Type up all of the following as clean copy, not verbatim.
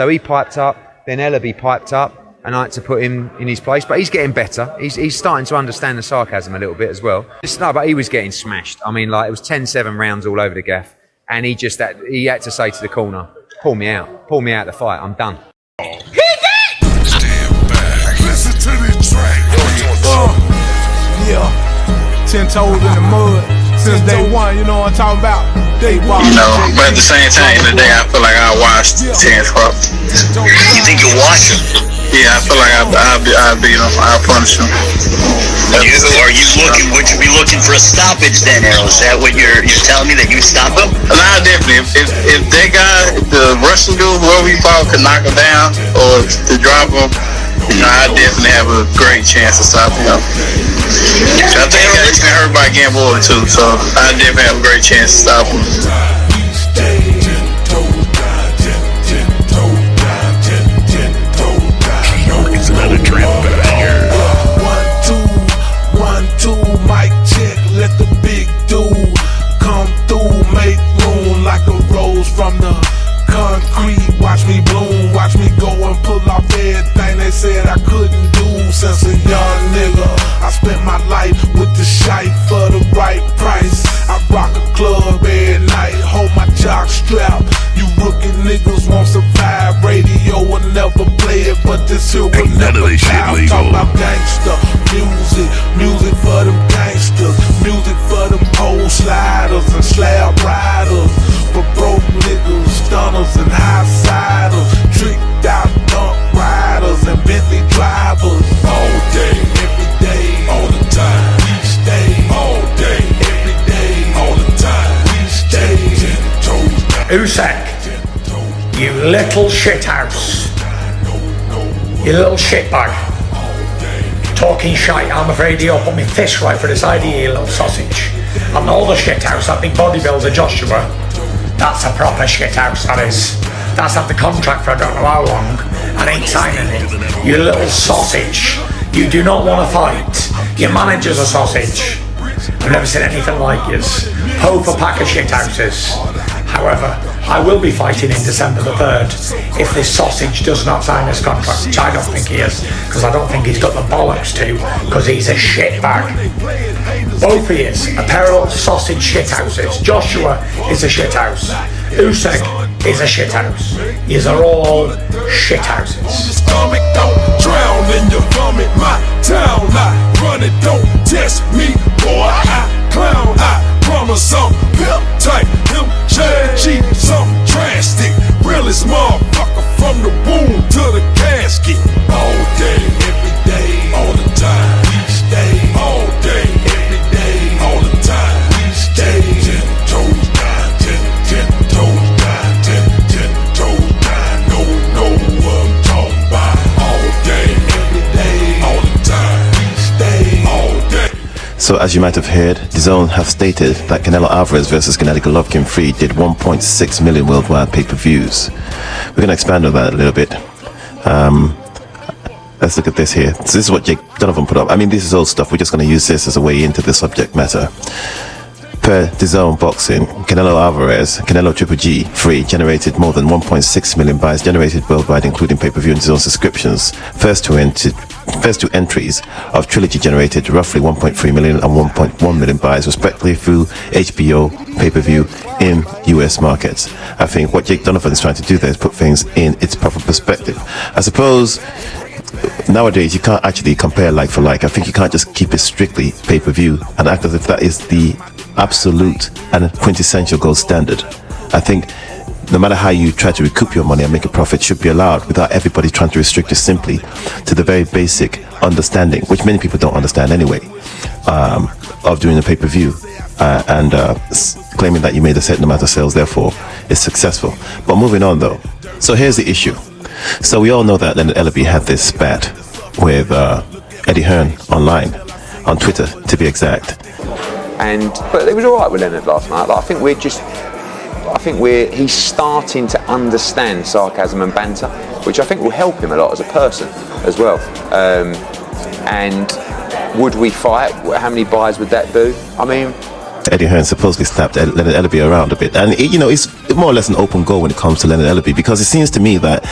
So he piped up, then Ellerbe piped up, and I had to put him in his place. But he's getting better. He's starting to understand the sarcasm a little bit as well. No, but he was getting smashed. I mean, like, it was 10-7 rounds all over the gaff, and he had to say to the corner, pull me out of the fight, I'm done. Stand back, listen to this track. Yeah, 10 toes in the mud since day one, you know what I'm talking about? Day one. You know, but at the same time, today I feel like I watched 10 Crop. You think you'll watch him? Yeah, I feel like I'll beat him. I'll punish him. Would you be looking for a stoppage then, Errol? Is that what you're telling me, that you stop him? Nah, definitely. If that guy, the Russian dude, whoever he fought, could knock him down or to drop him, you know, I definitely have a great chance to stop him. I think he's been hurt by Gamboa too, so I definitely have a great chance to stop him. It's another trap banger. 1, 2, mic check. Let the big dude come through, make room like a rose from the concrete. Watch me bloom, watch me go and pull off everything they said I couldn't do. Since a young nigga, I spent my life with the shite for the right price. I rock a club every night, hold my jock strap. You rookie niggas won't survive. Radio will never play it, but this here will never die. Talk about gangster music for them gangsters, music for them pole sliders and slab riders, for broke niggas, stunners and high-siders, tricked out dunk riders and Bentley drivers. All day, every day, all the time. we stay. All day, Every day, all the time. we stay. 10 toes down. Usyk, you little shithouse. You little shitbag. Talking shite, I'm afraid you'll put me fist right for this idea, you little sausage. And all the shithouse, that big bodybuilder Joshua, that's a proper shithouse, that is. That's had the contract for I don't know how long, and ain't signing it. You little sausage. You do not want to fight. Your manager's a sausage. I've never seen anything like yours. Hope a pack of shithouses. However, I will be fighting in December the 3rd if this sausage does not sign this contract, which I don't think he is, because I don't think he's got the bollocks to, because he's a shitbag. Both of yous are parallel sausage shithouses. Joshua is a shithouse. Usyk is a shithouse. Yous are all shithouses. Stomach don't drown in your vomit. My town, I run it. Don't test me, boy. I clown. I promise I'm pimp tight. Him, Chad G, something drastic. Realest motherfucker from the womb to the casket. All day, every day, all the time. We stay. All day, every day, all the time. We stay. 10 toes down, 10 toes down, 10 toes down. Know what I'm talking about. All day, every day, all the time. We stay. All day. So as you might have heard, DAZN have stated that Canelo Alvarez versus Gennady Golovkin 3 did 1.6 million worldwide pay-per-views. We're going to expand on that a little bit. Let's look at this here. So this is what Jake Donovan put up. I mean, this is old stuff. We're just going to use this as a way into the subject matter. Per DAZN Boxing, Canelo Alvarez, Canelo Triple G 3 generated more than 1.6 million buys generated worldwide, including pay-per-view and DAZN subscriptions. First two entries of Trilogy generated roughly 1.3 million and 1.1 million buys respectively through HBO pay-per-view in US markets. I think what Jake Donovan is trying to do there is put things in its proper perspective. I suppose nowadays you can't actually compare like for like. I think you can't just keep it strictly pay-per-view and act as if that is the absolute and quintessential gold standard. I think no matter how you try to recoup your money and make a profit should be allowed without everybody trying to restrict it simply to the very basic understanding, which many people don't understand anyway, of doing a pay-per-view and claiming that you made a certain amount of sales, therefore it's successful. But moving on though, so here's the issue. So we all know that Leonard Ellerbe had this spat with Eddie Hearn online, on Twitter to be exact. But it was all right with Leonard last night. Like, he's starting to understand sarcasm and banter, which I think will help him a lot as a person as well. And would we fight? How many buys would that do? I mean, Eddie Hearn supposedly slapped Leonard Ellerbe around a bit. And, it's more or less an open goal when it comes to Leonard Ellerbe, because it seems to me that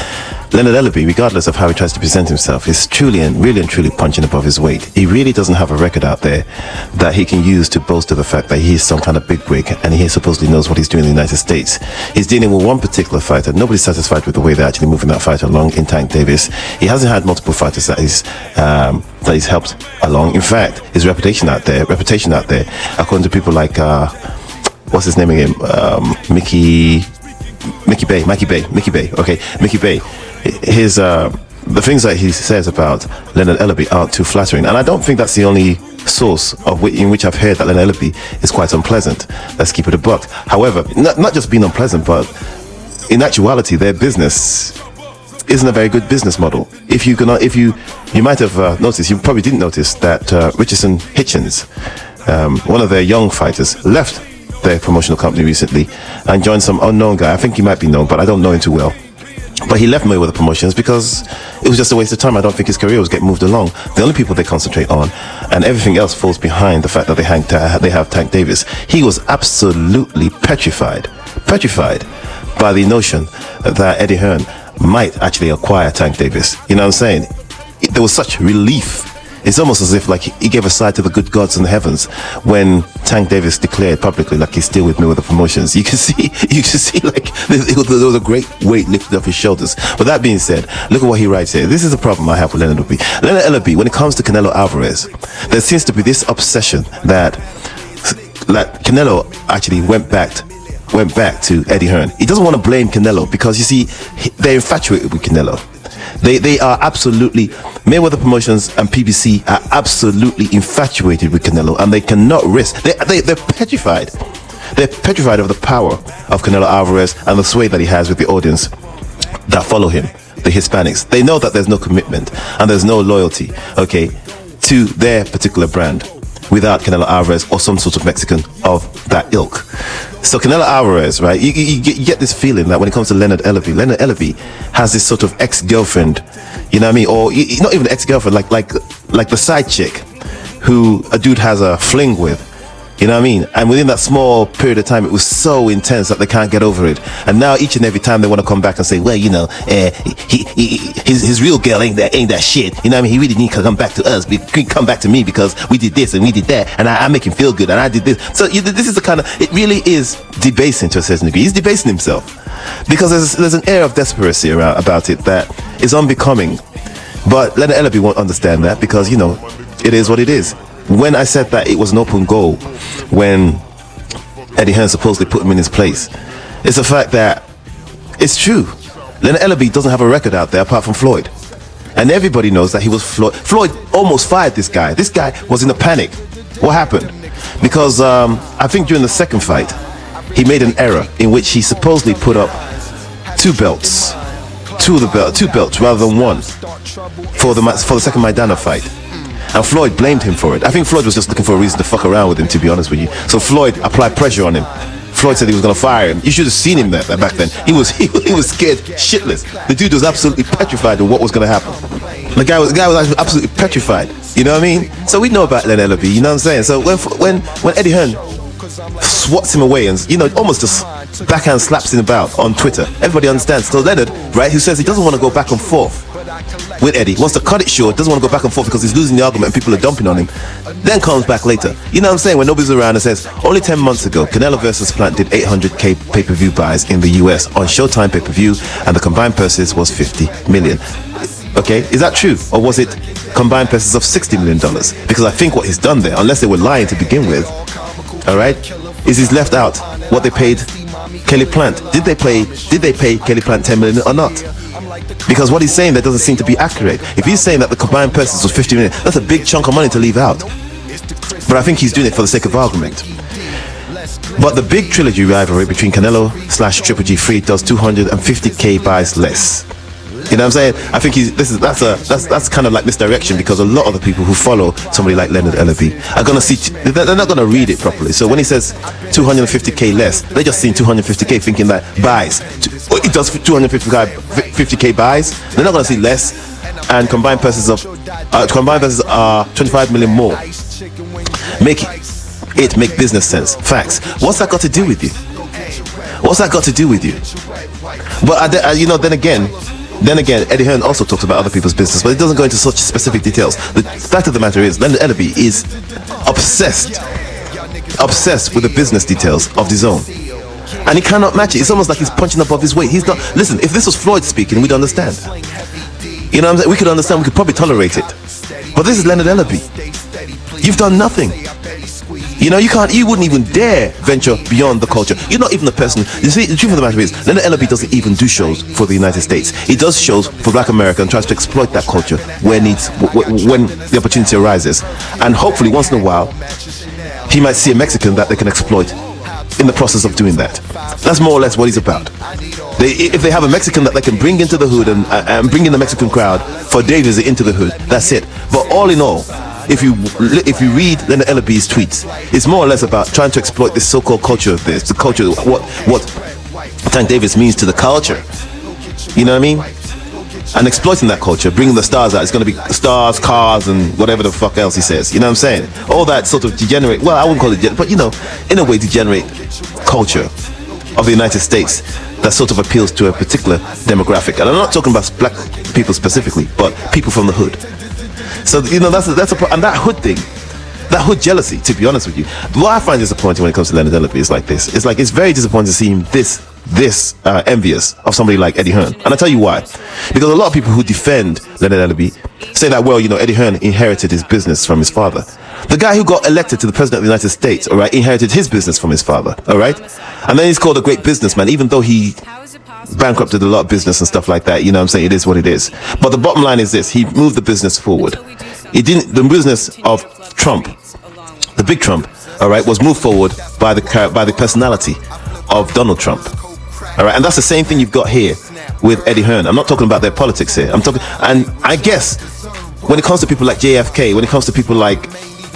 Leonard Ellerbe, regardless of how he tries to present himself, is truly and truly punching above his weight. He really doesn't have a record out there that he can use to boast of the fact that he is some kind of bigwig and he supposedly knows what he's doing in the United States. He's dealing with one particular fighter. Nobody's satisfied with the way they're actually moving that fighter along in Tank Davis. He hasn't had multiple fighters that he's helped along. In fact, his reputation out there, according to people like what's his name again? Mickey Bay. His the things that he says about Leonard Ellerbe aren't too flattering, and I don't think that's the only source in which I've heard that Leonard Ellerbe is quite unpleasant. Let's keep it a buck. However, not just being unpleasant, but in actuality, their business isn't a very good business model. You might have noticed, you probably didn't notice that Richardson Hitchens, one of their young fighters, left their promotional company recently and joined some unknown guy. I think he might be known, but I don't know him too well. But he left Mayweather Promotions because it was just a waste of time. I don't think his career was getting moved along. The only people they concentrate on, and everything else falls behind the fact that they have Tank Davis. He was absolutely petrified by the notion that Eddie Hearn might actually acquire Tank Davis. You know what I'm saying? There was such relief. It's almost as if like he gave a sigh to the good gods in the heavens when Tank Davis declared publicly like he's still with me with the promotions. You can see like there was a great weight lifted off his shoulders. But that being said, look at what he writes here. This is a problem I have with Leonard Ellerbe. Leonard Ellerbe, when it comes to Canelo Alvarez, there seems to be this obsession that Canelo actually went back to Eddie Hearn. He doesn't want to blame Canelo because you see they're infatuated with Canelo. They are absolutely, Mayweather Promotions and PBC are absolutely infatuated with Canelo, and they cannot risk. They're petrified. They're petrified of the power of Canelo Alvarez and the sway that he has with the audience that follow him, the Hispanics. They know that there's no commitment and there's no loyalty, to their particular brand without Canelo Alvarez or some sort of Mexican of that ilk. So Canelo Alvarez, right? You get this feeling that when it comes to Leonard Ellerbe has this sort of ex-girlfriend, you know what I mean? Or not even ex-girlfriend, like the side chick who a dude has a fling with. You know what I mean? And within that small period of time, it was so intense that they can't get over it. And now each and every time they want to come back and say, well, his real girl ain't that shit. You know what I mean? He really need to come back to us. He couldn't come back to me because we did this and we did that. And I make him feel good. And I did this. So this is the kind of, it really is debasing to a certain degree. He's debasing himself because there's an air of desperation about it that is unbecoming. But Leonard Ellerbe won't understand that because, it is what it is. When I said that it was an open goal when Eddie Hearn supposedly put him in his place, it's a fact that it's true. Leonard Ellerbe doesn't have a record out there apart from Floyd. And everybody knows that he was Floyd. Floyd almost fired this guy. This guy was in a panic. What happened? Because I think during the second fight, he made an error in which he supposedly put up two belts rather than one for the second Maidana fight. And Floyd blamed him for it. I think Floyd was just looking for a reason to fuck around with him, to be honest with you. So Floyd applied pressure on him. Floyd said he was going to fire him. You should have seen him back then. He was scared shitless. The dude was absolutely petrified of what was going to happen. The guy was absolutely petrified. You know what I mean? So we know about Leonard Ellerbe. You know what I'm saying? So when Eddie Hearn swats him away and almost just backhand slaps him about on Twitter, everybody understands. So Leonard, right, who says he doesn't want to go back and forth with Eddie, wants to cut it short, doesn't want to go back and forth because he's losing the argument and people are dumping on him, then comes back later. You know what I'm saying? When nobody's around and says, only 10 months ago, Canelo vs. Plant did 800k pay-per-view buys in the US on Showtime pay-per-view, and the combined purses was 50 million. Okay, is that true? Or was it combined purses of $60 million? Because I think what he's done there, unless they were lying to begin with, alright, is he's left out what they paid Kelly Plant. Did they pay Kelly Plant 10 million or not? Because what he's saying there doesn't seem to be accurate. If he's saying that the combined purses was 50 million, that's a big chunk of money to leave out. But I think he's doing it for the sake of argument. But the big trilogy rivalry between Canelo / Triple G3 does 250k buys less. You know what I'm saying? I think that's kind of like misdirection, because a lot of the people who follow somebody like Leonard Ellerbe are gonna see, they're not gonna read it properly. So when he says 250k less, they're just seeing 250k thinking that buys. It does 250k buys. They're not gonna see less, and combined purses are 25 million more. Make it. it make business sense. Facts. What's that got to do with you? What's that got to do with you? But then again, Eddie Hearn also talks about other people's business, but it doesn't go into such specific details. The fact of the matter is, Leonard Ellerbe is obsessed with the business details of DAZN. And he cannot match it. It's almost like he's punching above his weight. He's not. Listen, if this was Floyd speaking, we'd understand. You know what I'm saying? We could understand. We could probably tolerate it. But this is Leonard Ellerbe. You've done nothing. You know, you wouldn't even dare venture beyond the culture. You're not even the person. You see, the truth of the matter is, Leonard Ellerbe doesn't even do shows for the United States. He does shows for Black America and tries to exploit that culture when the opportunity arises. And hopefully, once in a while, he might see a Mexican that they can exploit in the process of doing that. That's more or less what he's about. If they have a Mexican that they can bring into the hood and bring in the Mexican crowd for day visit into the hood, that's it. But all in all, if you read Leonard Ellerbe's tweets, it's more or less about trying to exploit this so-called culture of this, the culture, what Tank Davis means to the culture. You know what I mean? And exploiting that culture, bringing the stars out. It's going to be stars, cars, and whatever the fuck else he says. You know what I'm saying? All that sort of degenerate, well, I wouldn't call it, but you know, in a way, degenerate culture of the United States that sort of appeals to a particular demographic. And I'm not talking about black people specifically, but people from the hood. So, you know, that's and that hood thing, that hood jealousy, to be honest with you, what I find disappointing when it comes to Leonard Ellerbe is like this. It's like, it's very disappointing to see him this envious of somebody like Eddie Hearn. And I'll tell you why. Because a lot of people who defend Leonard Ellerbe say that, well, you know, Eddie Hearn inherited his business from his father. The guy who got elected to the president of the United States, all right, inherited his business from his father, all right? And then he's called a great businessman, even though he bankrupted a lot of business and stuff like that. You know what I'm saying? It is what it is. But the bottom line is this: he moved the business forward. The business of Trump, the big Trump, all right, was moved forward by the personality of Donald Trump. All right, and that's the same thing you've got here with Eddie Hearn. I'm not talking about their politics here. I'm talking, and I guess when it comes to people like JFK, when it comes to people like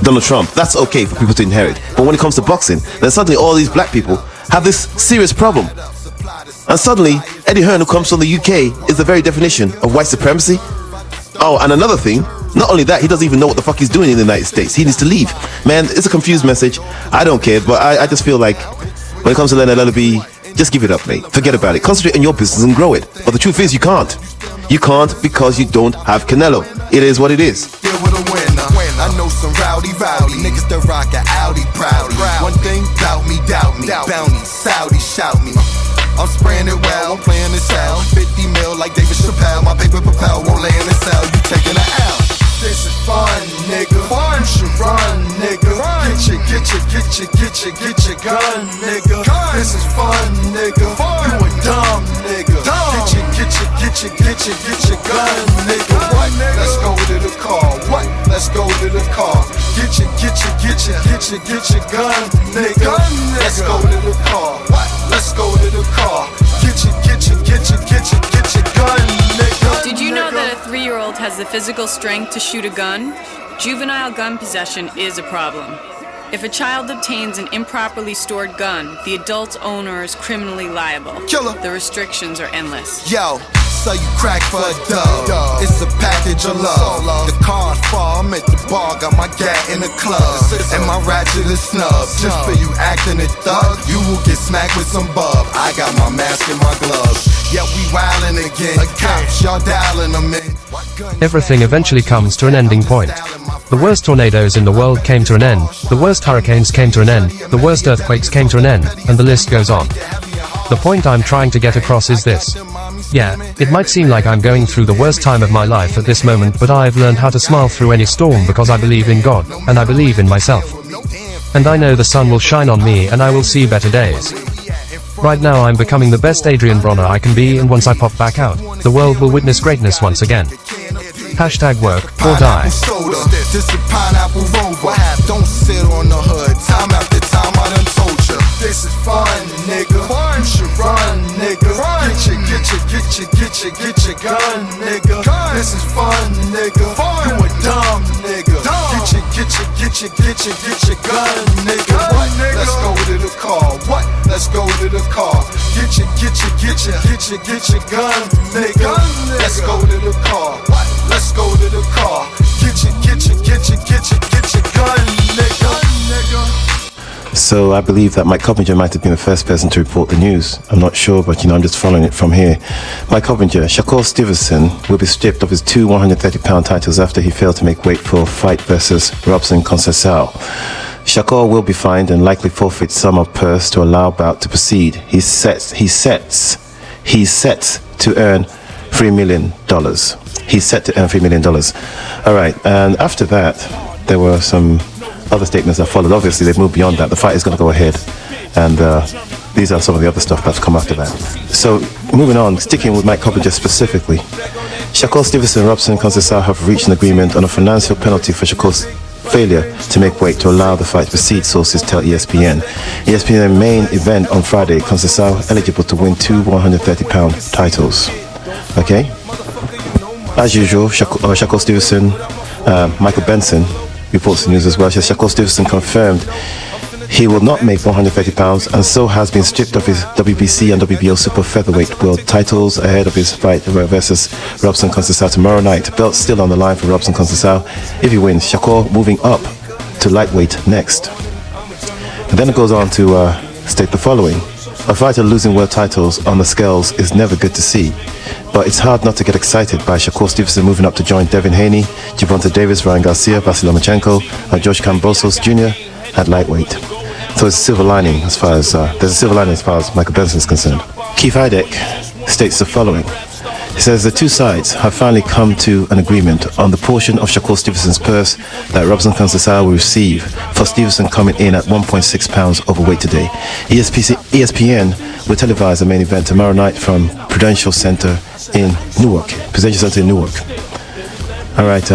Donald Trump, that's okay for people to inherit. But when it comes to boxing, then suddenly all these black people have this serious problem. And suddenly, Eddie Hearn, who comes from the UK, is the very definition of white supremacy. Oh, and another thing, not only that, he doesn't even know what the fuck he's doing in the United States. He needs to leave. Man, it's a confused message. I don't care, but I just feel like when it comes to Leonard Ellerbe, just give it up, mate. Forget about it. Concentrate on your business and grow it. But the truth is, you can't. You can't because you don't have Canelo. It is what it is. I know some rowdy niggas that rock a Audi proudly. One thing, doubt me. Bounty, Saudi, shout me. I'm spraying it well, I'm playing this out. 50 mil like David Chappelle. My paper propel won't lay in the cell. You taking it out. This is fun, nigga. You should run, nigga. Get your gun, nigga. This is fun, nigga. You a dumb nigga. Get your gun, nigga. What? Let's go to the car. What? Let's go to the car. Get your gun, nigga. Let's go to the car. What? Let's go to the car. Get your gun, nigga. Did you know that a 3-year-old has the physical strength to shoot a gun? Juvenile gun possession is a problem. If a child obtains an improperly stored gun, the adult's owner is criminally liable. Killer. The restrictions are endless. Yo, so you crack for a dub. It's a package of love. The card fall, I'm at the bar, got my gat in the club. And my ratchet is snub. Just for you acting a thug, you will get smacked with some bub. I got my mask and my gloves. Yeah, we wildin' again. Cops, y'all dialing them in. Everything eventually comes to an ending point. The worst tornadoes in the world came to an end, the worst hurricanes came to an end, the worst earthquakes came to an end, and the list goes on. The point I'm trying to get across is this. Yeah, it might seem like I'm going through the worst time of my life at this moment, but I've learned how to smile through any storm because I believe in God, and I believe in myself. And I know the sun will shine on me and I will see better days. Right now I'm becoming the best Adrian Bronner I can be, and once I pop back out, the world will witness greatness once again. #work or die. This is pineapple rover. Don't sit on the hood. Time after time I done told you. This is fun, nigga. You should run, nigga. Get your gun, nigga. This is fun, nigga. You a dumb nigga. Get your gun, nigga. What? Let's go to the car. What? Let's go to the car. Get your gun, nigga. Let's go to the car. What? Let's go to the car. Get your gun, nigga. So I believe that Mike Coppinger might have been the first person to report the news. I'm not sure, but I'm just following it from here. Mike Coppinger, Shakur Stevenson will be stripped of his two 130-pound titles after he failed to make weight for fight versus Robson Conceição. Shakur will be fined and likely forfeit sum of purse to allow bout to proceed. He's set to earn $3 million. He's set to earn $3 million. All right, and after that, there were some other statements that followed. Obviously, they've moved beyond that. The fight is going to go ahead, and these are some of the other stuff that's come after that. So, moving on, sticking with Mike Coppinger specifically, Shakur Stevenson and Robson Conceição have reached an agreement on a financial penalty for Shakur's failure to make weight to allow the fight to proceed, sources tell ESPN. ESPN main event on Friday, Conceição eligible to win two 130-pound titles. Okay? As usual, Shakur Stevenson, Michael Benson reports the news as well. Shakur Stevenson confirmed he will not make 130 pounds and so has been stripped of his WBC and WBO super featherweight world titles ahead of his fight versus Robson Conceição tomorrow night. Belt still on the line for Robson Conceição. If he wins, Shakur moving up to lightweight next. And then it goes on to state the following. A fighter losing world titles on the scales is never good to see, but it's hard not to get excited by Shakur Stevenson moving up to join Devin Haney, Gervonta Davis, Ryan Garcia, Vasily Lomachenko, and George Kambosos Jr. at lightweight. So it's a silver lining as far as there's a silver lining as far as Michael Benson is concerned. Keith Idek states the following. He says the two sides have finally come to an agreement on the portion of Shakur Stevenson's purse that Robson Conceição will receive for Stevenson coming in at 1.6 pounds overweight today. ESPN will televise the main event tomorrow night from Prudential Center in Newark. All right,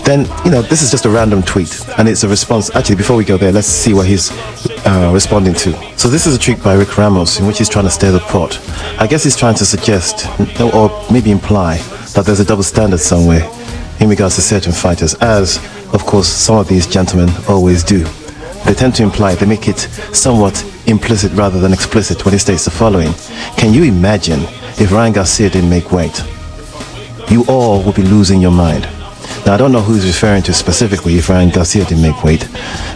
then, this is just a random tweet, and it's a response. Actually, before we go there, let's see what he's responding to. So this is a tweet by Rick Ramos in which he's trying to stir the pot. I guess he's trying to suggest, or maybe imply, that there's a double standard somewhere in regards to certain fighters, as, of course, some of these gentlemen always do. They tend to imply, they make it somewhat implicit rather than explicit when he states the following. Can you imagine if Ryan Garcia didn't make weight? You all would be losing your mind. Now, I don't know who he's referring to specifically if Ryan Garcia didn't make weight,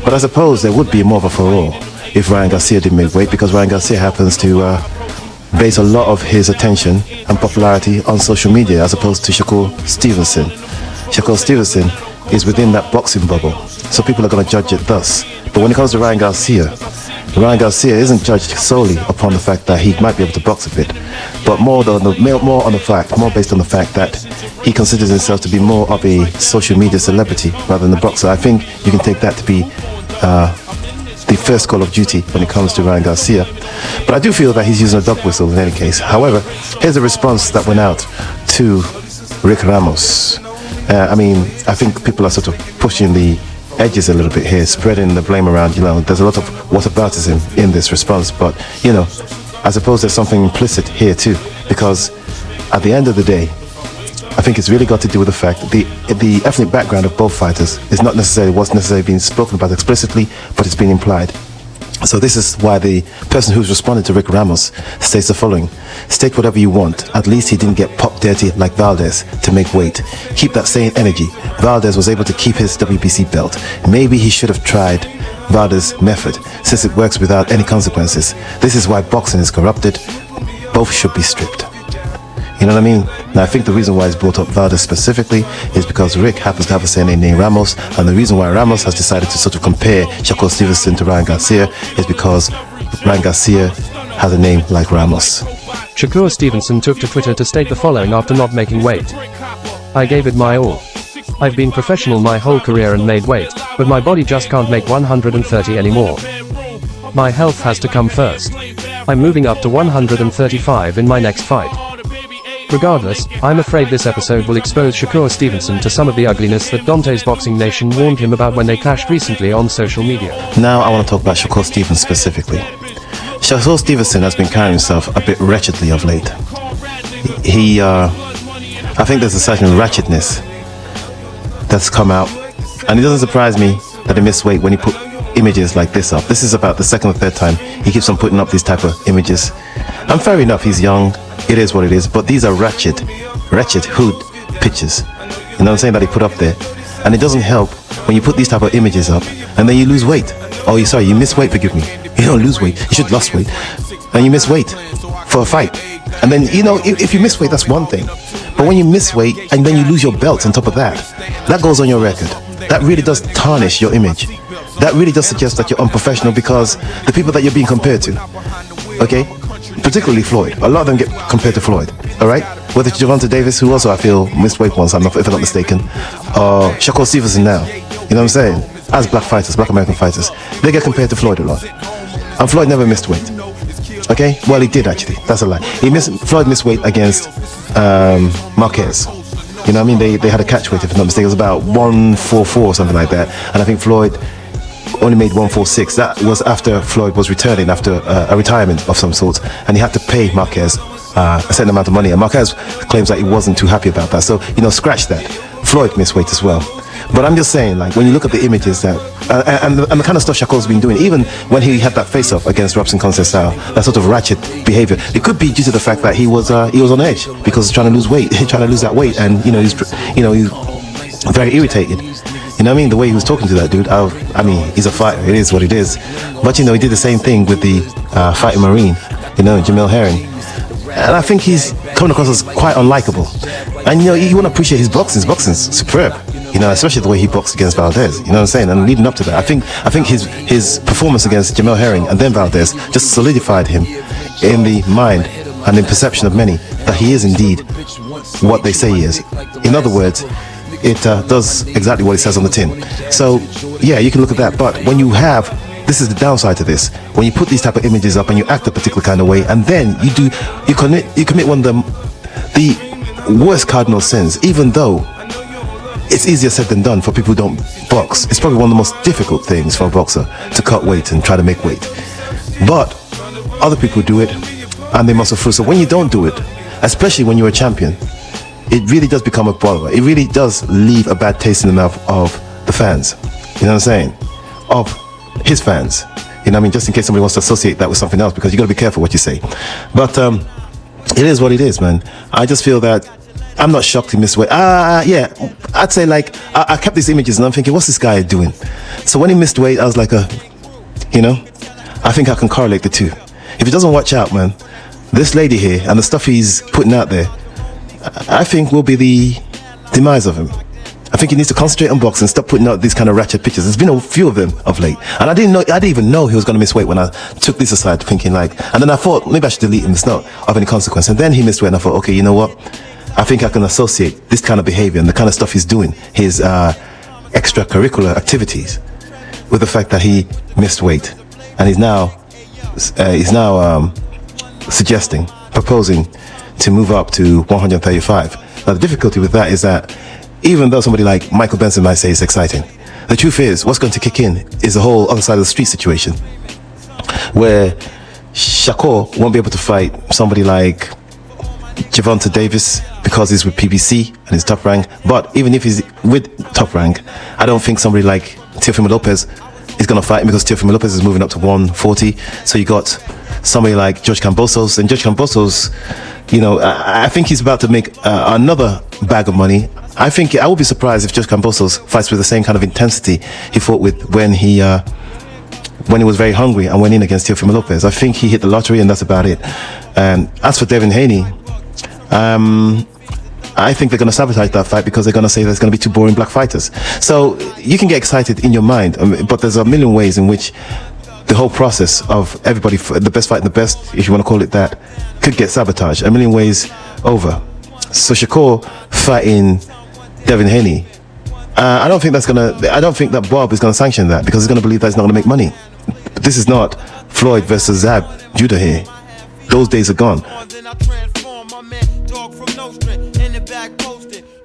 but I suppose there would be more of a furore if Ryan Garcia didn't make weight, because Ryan Garcia happens to base a lot of his attention and popularity on social media as opposed to Shakur Stevenson. Shakur Stevenson is within that boxing bubble, so people are going to judge it thus. But when it comes to Ryan Garcia isn't judged solely upon the fact that he might be able to box a bit, but more based on the fact that he considers himself to be more of a social media celebrity rather than a boxer. I think you can take that to be the first call of duty when it comes to Ryan Garcia. But I do feel that he's using a dog whistle in any case. However, here's a response that went out to Rick Ramos. I think people are sort of pushing the edges a little bit here, spreading the blame around. There's a lot of whataboutism in this response, but I suppose there's something implicit here too, because at the end of the day, I think it's really got to do with the fact that the ethnic background of both fighters is not necessarily what's necessarily being spoken about explicitly, but it's being implied. So this is why the person who's responded to Rick Ramos states the following. State whatever you want. At least he didn't get popped dirty like Valdez to make weight. Keep that same energy. Valdez was able to keep his WBC belt. Maybe he should have tried Valdez's method, since it works without any consequences. This is why boxing is corrupted. Both should be stripped. You know what I mean? Now, I think the reason why he's brought up Valdez specifically is because Rick happens to have a surname named Ramos, and the reason why Ramos has decided to sort of compare Shakur Stevenson to Ryan Garcia is because Ryan Garcia has a name like Ramos. Shakur Stevenson took to Twitter to state the following after not making weight. I gave it my all. I've been professional my whole career and made weight, but my body just can't make 130 anymore. My health has to come first. I'm moving up to 135 in my next fight. Regardless, I'm afraid this episode will expose Shakur Stevenson to some of the ugliness that Dante's Boxing Nation warned him about when they clashed recently on social media. Now I want to talk about Shakur Stevenson specifically. Shakur Stevenson has been carrying himself a bit wretchedly of late. I think there's a certain ratchetness that's come out, and it doesn't surprise me that he missed weight when he put images like this up. This is about the second or third time he keeps on putting up these type of images. And fair enough, he's young, it is what it is, but these are wretched hood pictures, you know what I'm saying, that he put up there. And it doesn't help when you put these type of images up and then you lose weight. Oh, you miss weight, forgive me. You don't lose weight, you should lost weight. And you miss weight for a fight. And then, if you miss weight, that's one thing. But when you miss weight and then you lose your belt on top of that, that goes on your record. That really does tarnish your image. That really does suggest that you're unprofessional because the people that you're being compared to, okay, particularly Floyd, a lot of them get compared to Floyd, all right? Whether it's Gervonta Davis, who also I feel missed weight once, if I'm not mistaken, or Shakur Stevenson now, you know what I'm saying? As black fighters, black American fighters, they get compared to Floyd a lot. And Floyd never missed weight, okay? Well, he did actually, that's a lie. Floyd missed weight against Marquez. You know what I mean? They had a catch weight, if I'm not mistaken. It was about 144 or something like that. And I think Floyd only made 146. That was after Floyd was returning after a retirement of some sort. And he had to pay Marquez a certain amount of money. And Marquez claims that he wasn't too happy about that. So, scratch that. Floyd missed weight as well. But I'm just saying, like, when you look at the images that, and the kind of stuff Shakur's been doing, even when he had that face-off against Robson Conceição, that sort of ratchet behavior, it could be due to the fact that he was on edge because he's trying to lose weight, trying to lose that weight, and he's very irritated. You know what I mean? The way he was talking to that dude, I mean, he's a fighter. It is what it is. But he did the same thing with the fighting Marine, Jamel Hearn. And I think he's coming across as quite unlikable. And you want to appreciate his boxing. His boxing's superb. Especially the way he boxed against Valdez. You know what I'm saying? And leading up to that, I think his performance against Jamel Hearn and then Valdez just solidified him in the mind and in perception of many that he is indeed what they say he is. In other words, it does exactly what it says on the tin. So yeah, you can look at that. But when you have, this is the downside to this, when you put these type of images up and you act a particular kind of way, and then you commit one of the worst cardinal sins, even though it's easier said than done for people who don't box. It's probably one of the most difficult things for a boxer to cut weight and try to make weight. But other people do it and they muscle through. So when you don't do it, especially when you're a champion, it really does become a bother. It really does leave a bad taste in the mouth of the fans. You know what I'm saying? Of his fans. Just in case somebody wants to associate that with something else, because you got to be careful what you say. But it is what it is, man. I just feel that I'm not shocked he missed weight. Yeah, I'd say I kept these images and I'm thinking, what's this guy doing? So when he missed weight, I was like, I think I can correlate the two. If he doesn't watch out, man, this lady here and the stuff he's putting out there, I think will be the demise of him. I think he needs to concentrate on boxing, stop putting out these kind of ratchet pictures. There's been a few of them of late. And I didn't even know he was going to miss weight when I took this aside, thinking and then I thought, maybe I should delete him. It's not of any consequence. And then he missed weight and I thought, okay, you know what? I think I can associate this kind of behavior and the kind of stuff he's doing, his extracurricular activities, with the fact that he missed weight. And he's now proposing to move up to 135. Now the difficulty with that is that even though somebody like Michael Benson might say it's exciting, the truth is what's going to kick in is the whole other side of the street situation, where Shakur won't be able to fight somebody like Gervonta Davis because he's with PBC and he's Top Rank. But even if he's with Top Rank, I don't think somebody like Teofimo Lopez is going to fight him, because Teofimo Lopez is moving up to 140. So you got somebody like George Kambosos, and George Kambosos, I think he's about to make another bag of money. I would be surprised if George Kambosos fights with the same kind of intensity he fought with when he was very hungry and went in against Teofimo Lopez. I think he hit the lottery and that's about it. As for Devin Haney, I think they're going to sabotage that fight because they're going to say there's going to be two boring black fighters. So you can get excited in your mind, but there's a million ways in which the whole process of everybody, the best fighting the best, if you want to call it that, could get sabotaged a million ways over. So Shakur fighting Devin Haney, I don't think that Bob is going to sanction that, because he's going to believe that he's not going to make money. But this is not Floyd versus Zab Judah here. Those days are gone.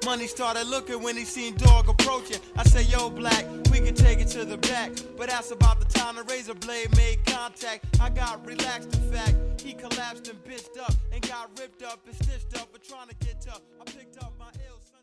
Money started looking when he seen dog approaching. I say, yo, black, we can take it to the back. But that's about the time the razor blade made contact. I got relaxed, in fact. He collapsed and bitched up and got ripped up and stitched up. But trying to get tough, I picked up my ill son.